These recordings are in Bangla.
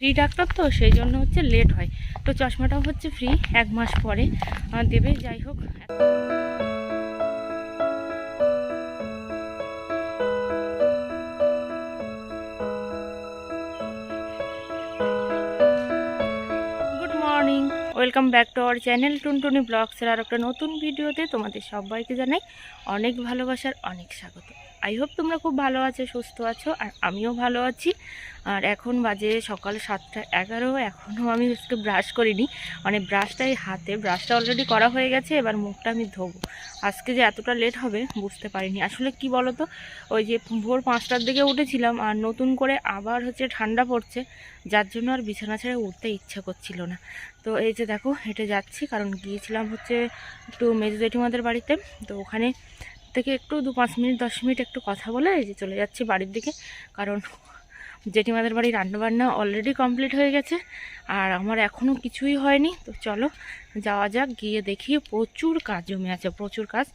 ফ্রি ডাক্তার তো সেই জন্য হচ্ছে লেট হয়। তো চশমাটাও হচ্ছে ফ্রি 1 মাস পরে দেবে। যাই হোক, good morning, welcome back to our channel টুনটুনি ব্লগসের আর একটা নতুন ভিডিওতে তোমাদের সবাইকে জানাই অনেক ভালোবাসার অনেক স্বাগত। আই হোপ তোমরা খুব ভালো আছো, সুস্থ আছো, আর আমিও ভালো আছি। আর এখন বাজে সকাল 7:11। এখনও আমি আজকে ব্রাশ করিনি, মানে ব্রাশটাই হাতে, ব্রাশটা অলরেডি করা হয়ে গেছে, এবার মুখটা আমি ধোবো। আজকে যে এতটা লেট হবে বুঝতে পারিনি। আসলে কি বলো তো, ওই যে ভোর 5টার দিকে উঠেছিলাম আর নতুন করে আবার হচ্ছে ঠান্ডা পড়ছে, যার জন্য আর বিছানা ছেড়ে উঠতে ইচ্ছা করছিল না। তো এই যে দেখো হেঁটে যাচ্ছি, কারণ গিয়েছিলাম হচ্ছে একটু মেজো জেঠিমাদের বাড়িতে। তো ওখানে থেকে একটু 5 মিনিট 10 মিনিট একটু কথা বলে এই যে চলে যাচ্ছি বাড়ির দিকে। কারণ জেঠিমাদের বাড়ি রান্নাবান্না অলরেডি কমপ্লিট হয়ে গেছে আর আমার এখনও কিছুই হয়নি। তো চলো যাওয়া যাক, গিয়ে দেখি প্রচুর কাজ জমে আছে, প্রচুর কাজ।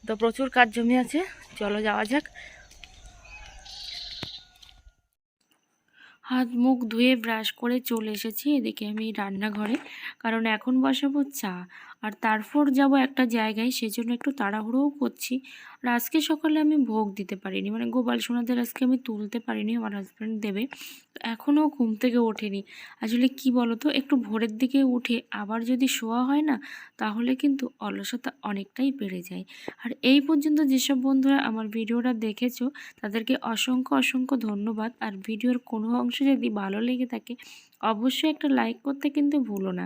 তো প্রচুর কাজ জমে আছে, চলো যাওয়া যাক। হাত মুখ ধুয়ে ব্রাশ করে চলে এসেছি এদিকে আমি রান্নাঘরে, কারণ এখন বসাবো চা আর তারপর যাব একটা জায়গায়, সেজন্য একটু তাড়াহুড়োও করছি। আর আজকে সকালে আমি ভোগ দিতে পারিনি, মানে গোপাল সোনাদের আজকে আমি তুলতে পারিনি, আমার হাজব্যান্ড দেবে। এখনও ঘুম থেকে ওঠেনি। আসলে কি বলো তো, একটু ভোরের দিকে উঠে আবার যদি শোয়া হয় না, তাহলে কিন্তু অলসতা অনেকটাই বেড়ে যায়। আর এই পর্যন্ত যেসব বন্ধুরা আমার ভিডিওটা দেখেছো তাদেরকে অসংখ্য অসংখ্য ধন্যবাদ। আর ভিডিওর কোনো অংশ যদি ভালো লেগে থাকে অবশ্যই একটা লাইক করতে কিন্তু ভুলো না।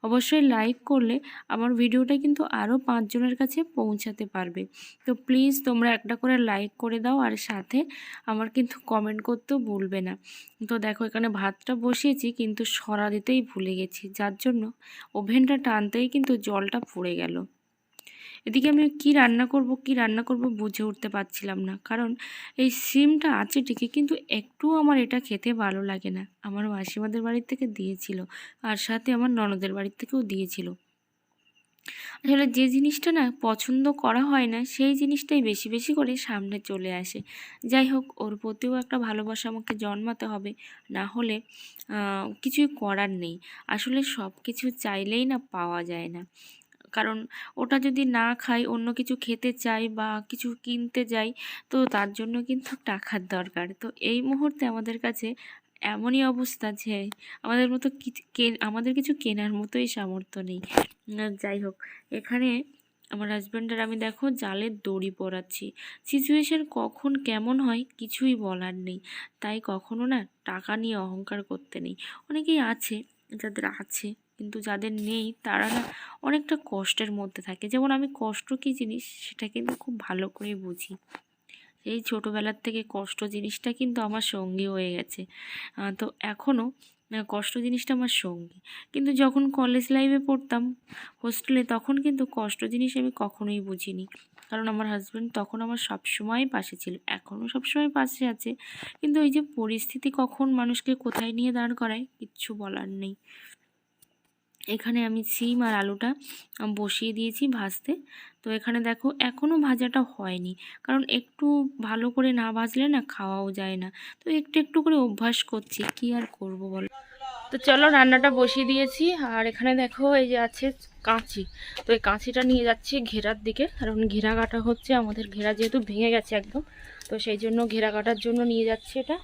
অবশ্যই লাইক করলে আমার ভিডিওটা কিন্তু আরও 5 জনের কাছে পৌঁছাতে পারবে। তো প্লিজ তোমরা একটা করে লাইক করে দাও, আর সাথে আমার কিন্তু কমেন্ট করতেও ভুলবে না। তো দেখো এখানে ভাতটা বসিয়েছি কিন্তু সরা দিতেই ভুলে গেছি, যার জন্য ওভেনটা টানতেই কিন্তু জলটা পড়ে গেল। এদিকে আমি কি রান্না করব বুঝে উঠতে পারছিলাম না, কারণ এই সিমটা আছে ঠিকই কিন্তু একটুও আমার এটা খেতে ভালো লাগে না। আমার মাসিমাদের বাড়ির থেকে দিয়েছিল আর সাথে আমার ননদের বাড়ির থেকেও দিয়েছিল। আসলে যে জিনিসটা না পছন্দ করা হয় না সেই জিনিসটাই বেশি বেশি করে সামনে চলে আসে। যাই হোক, ওর প্রতিও একটা ভালোবাসা আমাকে জন্মাতে হবে, না হলে কিছুই করার নেই। আসলে সব কিছু চাইলেই না পাওয়া যায় না। কারণ ওটা যদি না খাই, অন্য কিছু খেতে চাই বা কিছু কিনতে যাই, তো তার জন্য কিন্তু টাকার দরকার। তো এই মুহূর্তে আমাদের কাছে এমনই অবস্থা যে আমাদের কিছু কেনার মতোই সামর্থ্য নেই। যাই হোক, এখানে আমার হাজব্যান্ডের আমি দেখো জালের দড়ি পরাচ্ছি। সিচুয়েশন কখন কেমন হয় কিছুই বলার নেই, তাই কখনো না টাকা নিয়ে অহংকার করতে নেই। অনেকেই আছে যাদের আছে, কিন্তু যাদের নেই তারা না অনেকটা কষ্টের মধ্যে থাকে। যেমন আমি কষ্ট কী জিনিস সেটা কিন্তু খুব ভালো করে বুঝি। এই ছোটোবেলার থেকে কষ্ট জিনিসটা কিন্তু আমার সঙ্গী হয়ে গেছে। তো এখনও কষ্ট জিনিসটা আমার সঙ্গী। কিন্তু যখন কলেজ লাইফে পড়তাম হোস্টেলে, তখন কিন্তু কষ্ট জিনিস আমি কখনোই বুঝিনি। কারণ আমার হাজব্যান্ড তখন আমার সবসময় পাশে ছিল, এখনও সবসময় পাশে আছে। কিন্তু ওই যে পরিস্থিতি কখন মানুষকে কোথায় নিয়ে দাঁড় করায় কিচ্ছু বলার নেই। এখানে আমি সিম আর আলুটা বসিয়ে দিয়েছি ভাজতে। তো এখানে দেখো এখনও ভাজাটা হয়নি, কারণ একটু ভালো করে না ভাজলে না খাওয়াও যায় না। তো একটু একটু করে অভ্যাস করছি, কি আর করব বলো। তো চলো রান্নাটা বসিয়ে দিয়েছি। আর এখানে দেখো এই যে আছে কাঁচি। তো এই কাঁচিটা নিয়ে যাচ্ছি ঘেরার দিকে, কারণ ঘেরা কাটা হচ্ছে, আমাদের ঘেরা যেহেতু ভেঙে গেছে একদম, তো সেই জন্য ঘেরা কাটার জন্য নিয়ে যাচ্ছি এটা।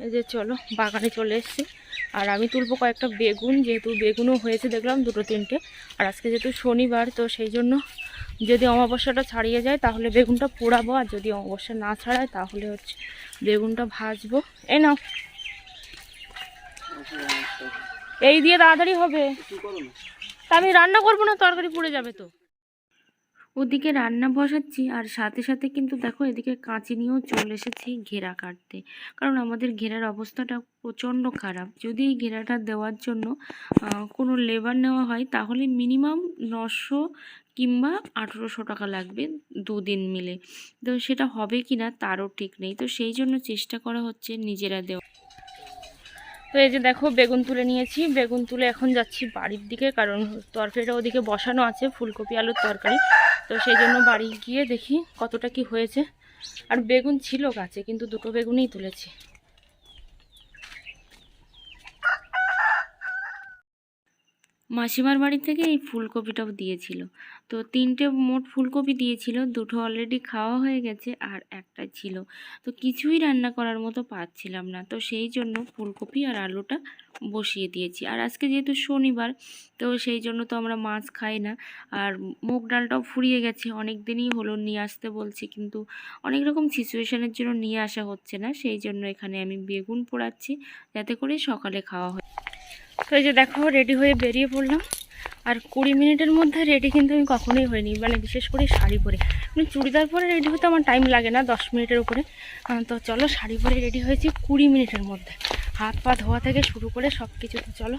এই যে চলো বাগানে চলে এসেছি। আর আমি তুলবো কয়েকটা বেগুন, যেহেতু বেগুনও হয়েছে দেখলাম 2-3টে। আর আজকে যেহেতু শনিবার, তো সেই জন্য যদি অমাবস্যাটা ছাড়িয়ে যায় তাহলে বেগুনটা পোড়াবো, আর যদি অমাবস্যা না ছাড়ায় তাহলে হচ্ছে বেগুনটা ভাজবো। এই নাও, এই দিয়ে তাড়াতাড়ি হবে। তা আমি রান্না করবো না, তরকারি পুড়ে যাবে তো। ওদিকে রান্না বসাচ্ছি আর সাথে সাথে কিন্তু দেখো এদিকে কাঁচি নিয়েও চলে এসেছি ঘেরা কাটতে। কারণ আমাদের ঘেরার অবস্থাটা প্রচণ্ড খারাপ। যদি এই ঘেরাটা দেওয়ার জন্য কোনো লেবার নেওয়া হয় তাহলে মিনিমাম 900 কিংবা 1800 টাকা লাগবে 2 দিন মিলে। তো সেটা হবে কি না তারও ঠিক নেই। তো সেই জন্য চেষ্টা করা হচ্ছে নিজেরা দেওয়া। তো এই যে দেখো বেগুন তুলে নিয়েছি, বেগুন তুলে এখন যাচ্ছি বাড়ির দিকে, কারণ তরকারিটা ওদিকে বসানো আছে, ফুলকপি আলুর তরকারি। তো সেই জন্য বাড়ি গিয়ে দেখি কতটা কি হয়েছে। আর বেগুন ছিল গাছে, কিন্তু দুটো বেগুনই তুলেছি। মাসিমার বাড়ি থেকে এই ফুলকপিটাও দিয়েছিল। তো 3টে মোট ফুলকপি দিয়েছিল, 2টো অলরেডি খাওয়া হয়ে গেছে আর একটা ছিল। তো কিছুই রান্না করার মতো পাচ্ছিলাম না, তো সেই জন্য ফুলকপি আর আলুটা বসিয়ে দিয়েছি। আর আজকে যেহেতু শনিবার, তো সেই জন্য তো আমরা মাছ খাই না। আর মুগ ডালটাও ফুরিয়ে গেছে, অনেক দিনই হলো নিয়ে আসতে বলছি, কিন্তু অনেক রকম সিচুয়েশনের জন্য নিয়ে আসা হচ্ছে না। সেই জন্য এখানে আমি বেগুন পোড়াচ্ছি, যাতে করে সকালে খাওয়া হয়। তো এই যে দেখো, রেডি হয়ে বেরিয়ে পড়লাম। আর 20 মিনিটের মধ্যে রেডি কিন্তু আমি কখনোই হইনি, মানে বিশেষ করে শাড়ি পরে। মানে চুড়িদার পরে রেডি হতে আমার টাইম লাগে না, 10 মিনিটের উপরে। তো চলো, শাড়ি পরে রেডি হয়েছি 20 মিনিটের মধ্যে। হাত পা ধোয়া থেকে শুরু করে সব কিছু। তো চলো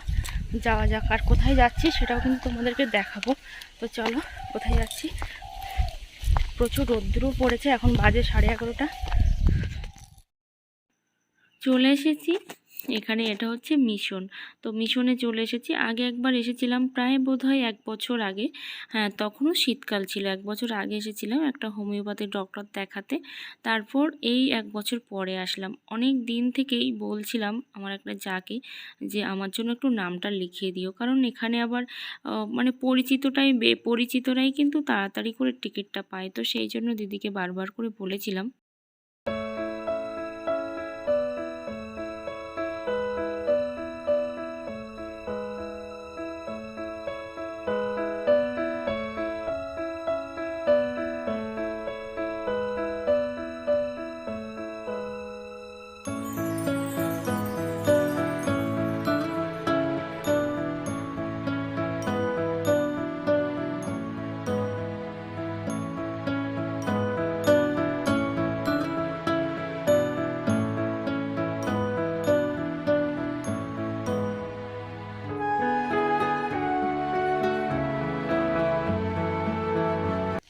যাওয়া যাক। আর কোথায় যাচ্ছি সেটাও কিন্তু তোমাদেরকে দেখাবো। তো চলো, কোথায় যাচ্ছি। প্রচুর রোদ্দুরও পড়েছে, এখন বাজে 11:30। চলে এসেছি এখানে, এটা হচ্ছে মিশন। তো মিশনে চলে এসেছি। আগে একবার এসেছিলাম, প্রায় বোধহয় 1 বছর আগে। হ্যাঁ, তখনও শীতকাল ছিল। 1 বছর আগে এসেছিলাম একটা হোমিওপ্যাথি ডক্টর দেখাতে। তারপর এই 1 বছর পরে আসলাম। অনেক দিন থেকেই বলছিলাম আমার একটা যাকে, যে আমার জন্য একটু নামটা লিখিয়ে দিও, কারণ এখানে আবার মানে পরিচিতরাই কিন্তু তাড়াতাড়ি করে টিকিটটা পায়। তো সেই জন্য দিদিকে বারবার করে বলেছিলাম।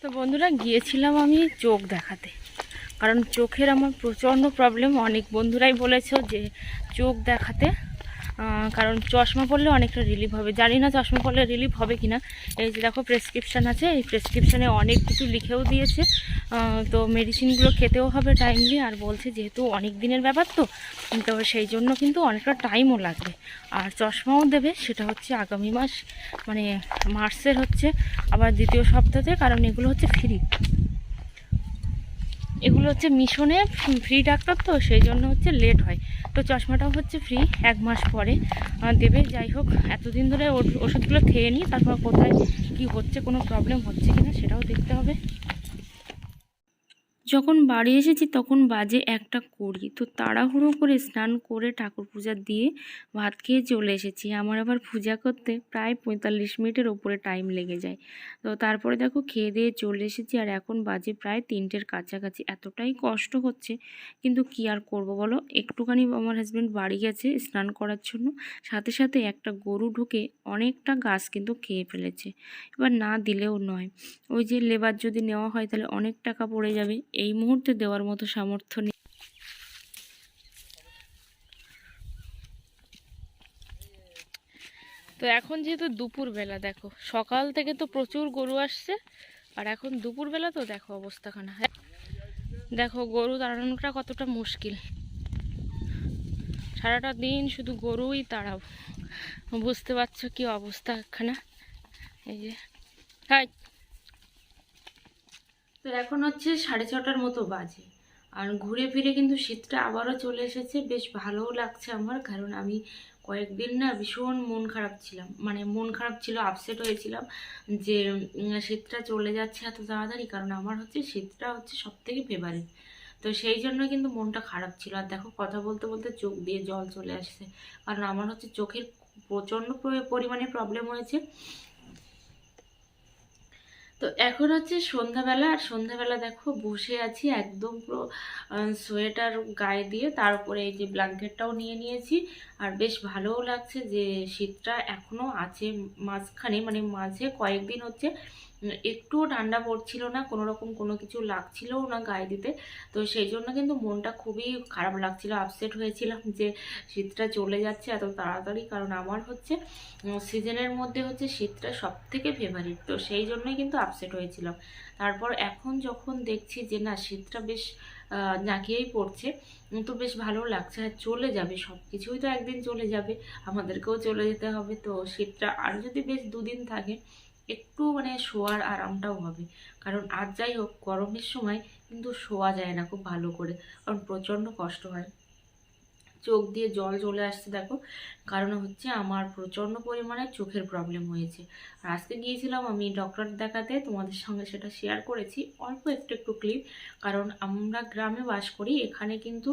তো বন্ধুরা, গিয়েছিলাম আমি চোখ দেখাতে, কারণ চোখের আমার প্রচণ্ড প্রবলেম। অনেক বন্ধুরাই বলেছো যে চোখ দেখাতে, কারণ চশমা পরলে অনেকটা রিলিফ হবে। জানি না চশমা পরলে রিলিফ হবে কি না। এই যে দেখো, প্রেসক্রিপশান আছে, এই প্রেসক্রিপশানে অনেক কিছু লিখেও দিয়েছে। তো মেডিসিনগুলো খেতেও হবে টাইমলি। আর বলছে যেহেতু অনেক দিনের ব্যাপার, তো তো সেই জন্য কিন্তু অনেকটা টাইমও লাগবে। আর চশমাও দেবে, সেটা হচ্ছে আগামী মাস, মানে মার্চের হচ্ছে আবার 2য় সপ্তাহে, কারণ এগুলো হচ্ছে ফ্রি। এগুলো হচ্ছে মিশনে ফ্রি ডাক্তার, তো সেই জন্য হচ্ছে লেট হয়। তো চশমাটাও হচ্ছে ফ্রি, 1 মাস পরে দেবে। যাই হোক, এতদিন ধরে ওষুধগুলো খেয়ে নিই, তারপর কোথায় কি হচ্ছে, কোনো প্রবলেম হচ্ছে কিনা সেটাও দেখতে হবে। যখন বাড়ি এসেছি তখন বাজে 1:20। তো তাড়াহুড়ো করে স্নান করে ঠাকুর পূজা দিয়ে ভাত খেয়ে চলে এসেছি। আমার আবার পূজা করতে প্রায় 45 মিনিটের ওপরে টাইম লেগে যায়। তো তারপরে দেখো, খেয়ে দিয়ে চলে এসেছি। আর এখন বাজে প্রায় 3টের কাছাকাছি। এতটাই কষ্ট হচ্ছে, কিন্তু কি আর করব বলো। একটুখানি আমার হাজব্যান্ড বাড়ি গেছে স্নান করার জন্য, সাথে সাথে একটা গরু ঢুকে অনেকটা গাছ কিন্তু খেয়ে ফেলেছে। এবার না দিলেও নয়, ওই যে লেবার যদি নেওয়া হয় তাহলে অনেক টাকা পড়ে যাবে, এই মুহূর্তে দেওয়ার মতো সামর্থ্য নেই। তো এখন যেহেতু দুপুরবেলা, দেখো সকাল থেকে তো প্রচুর গরু আসছে, আর এখন দুপুরবেলা তো দেখো অবস্থাখানা। হ্যাঁ, দেখো গরু তাড়ানোটা কতটা মুশকিল। সারাটা দিন শুধু গরুই তাড়াবো, বুঝতে পারছো কি অবস্থা একখানা। এই যে, হ্যাঁ। তো এখন হচ্ছে 6:30টার মতো বাজে। আর ঘুরে ফিরে কিন্তু শীতটা আবারও চলে এসেছে। বেশ ভালোও লাগছে আমার, কারণ আমি কয়েকদিন না ভীষণ মন খারাপ ছিলাম, মানে মন খারাপ ছিল, আপসেট হয়েছিলাম যে শীতটা চলে যাচ্ছে এত তাড়াতাড়ি। কারণ আমার হচ্ছে শীতটা হচ্ছে সবথেকে ফেভারিট। তো সেই জন্য কিন্তু মনটা খারাপ ছিল। আর দেখো, কথা বলতে বলতে চোখ দিয়ে জল চলে আসছে, কারণ আমার হচ্ছে চোখের প্রচণ্ড পরিমাণে প্রবলেম হয়েছে। তো এখন হচ্ছে সন্ধ্যাবেলা। আর সন্ধ্যাবেলা দেখো বসে আছি একদম পুরো সোয়েটার গায়ে দিয়ে, তার উপরে এই যে ব্ল্যাঙ্কেটটাও নিয়ে নিয়েছি। আর বেশ ভালোও লাগছে যে শীতটা এখনও আছে মাঝখানে, মানে মাঝে কয়েকদিন হচ্ছে একটুও ঠান্ডা পড়ছিল না, কোনো রকম কোনো কিছু লাগছিলও না গায়ে দিতে। তো সেই জন্য কিন্তু মনটা খুবই খারাপ লাগছিল, আপসেট হয়েছিলাম যে শীতটা চলে যাচ্ছে এত তাড়াতাড়ি। কারণ আমার হচ্ছে সিজনের মধ্যে হচ্ছে শীতটা সব থেকে ফেভারিট, তো সেই জন্যই কিন্তু আপসেট হয়েছিলাম। তারপর এখন যখন দেখছি যে না শীতটা বেশ জাঁকিয়েই পড়ছে, তো বেশ ভালো লাগছে। আর চলে যাবে, সব কিছুই তো একদিন চলে যাবে, আমাদেরকেও চলে যেতে হবে। তো শীতটা আর যদি বেশ দুদিন থাকে একটু মানে শোয়ার আরামটাও হবে। কারণ আর যাই হোক গরমের সময় কিন্তু শোয়া যায় না খুব ভালো করে, কারণ প্রচণ্ড কষ্ট হয়। চোখ দিয়ে জল চলে আসছে দেখো, কারণ হচ্ছে আমার প্রচণ্ড পরিমাণে চোখের প্রবলেম হয়েছে। আর আজকে গিয়েছিলাম আমি ডক্টর দেখাতে, তোমাদের সঙ্গে সেটা শেয়ার করেছি অল্প একটু একটু ক্লিপ। কারণ আমরা গ্রামে বাস করি, এখানে কিন্তু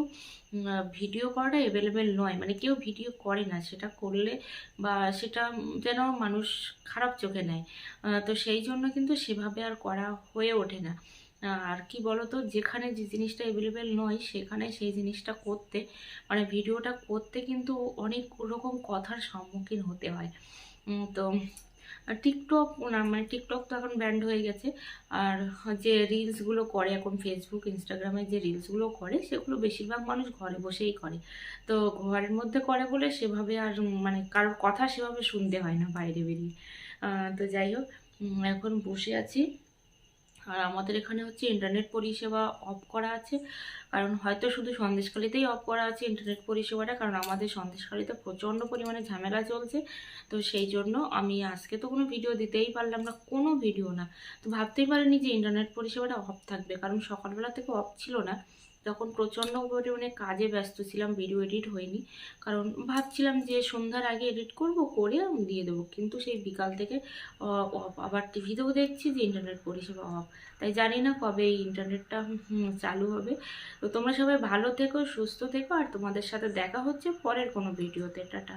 ভিডিও করাটা অ্যাভেলেবেল নয়, মানে কেউ ভিডিও করে না, সেটা করলে বা সেটা যেন মানুষ খারাপ চোখে নেয়। তো সেই জন্য কিন্তু সেভাবে আর করা হয়ে ওঠে না। আর কি বলতো, যেখানে যে জিনিসটা অ্যাভেলেবেল নয় সেখানে সেই জিনিসটা করতে, মানে ভিডিওটা করতে কিন্তু অনেক রকম কথার সম্মুখীন হতে হয়। তো টিকটক না, মানে টিকটক তো এখন ব্যান্ড হয়ে গেছে। আর যে রিলসগুলো করে এখন ফেসবুক ইনস্টাগ্রামে যে রিলসগুলো করে সেগুলো বেশিরভাগ মানুষ ঘরে বসেই করে। তো ঘরের মধ্যে করে বলে সেভাবে আর মানে কারোর কথা সেভাবে শুনতে হয় না বাইরে বেরিয়ে। তো যাই হোক, এখন বসে আছি। আর আমাদের এখানে হচ্ছে ইন্টারনেট পরিষেবা অফ করা আছে, কারণ হয়তো শুধু সন্দেশখালিতেই অফ করা আছে ইন্টারনেট পরিষেবাটা, কারণ আমাদের সন্দেশখালিতে প্রচণ্ড পরিমাণে ঝামেলা চলছে। তো সেই জন্য আমি আজকে তো কোনো ভিডিও দিতেই পারলাম না, কোনো ভিডিও না। তো ভাবতেই পারিনি যে ইন্টারনেট পরিষেবাটা অফ থাকবে, কারণ সকালবেলা থেকে অফ ছিল না। তখন প্রচণ্ড পরিমাণে কাজে ব্যস্ত ছিলাম, ভিডিও এডিট হয়নি। কারণ ভাবছিলাম যে সন্ধ্যার আগে এডিট করব, করে আমি দিয়ে দেবো, কিন্তু সেই বিকাল থেকে অফ। আবার টিভিতেও দেখছি যে ইন্টারনেট পরিষেবা অফ। তাই জানি না কবে এই ইন্টারনেটটা চালু হবে। তো তোমরা সবাই ভালো থেকো, সুস্থ থেকো, আর তোমাদের সাথে দেখা হচ্ছে পরের কোনো ভিডিওতে। টাটা।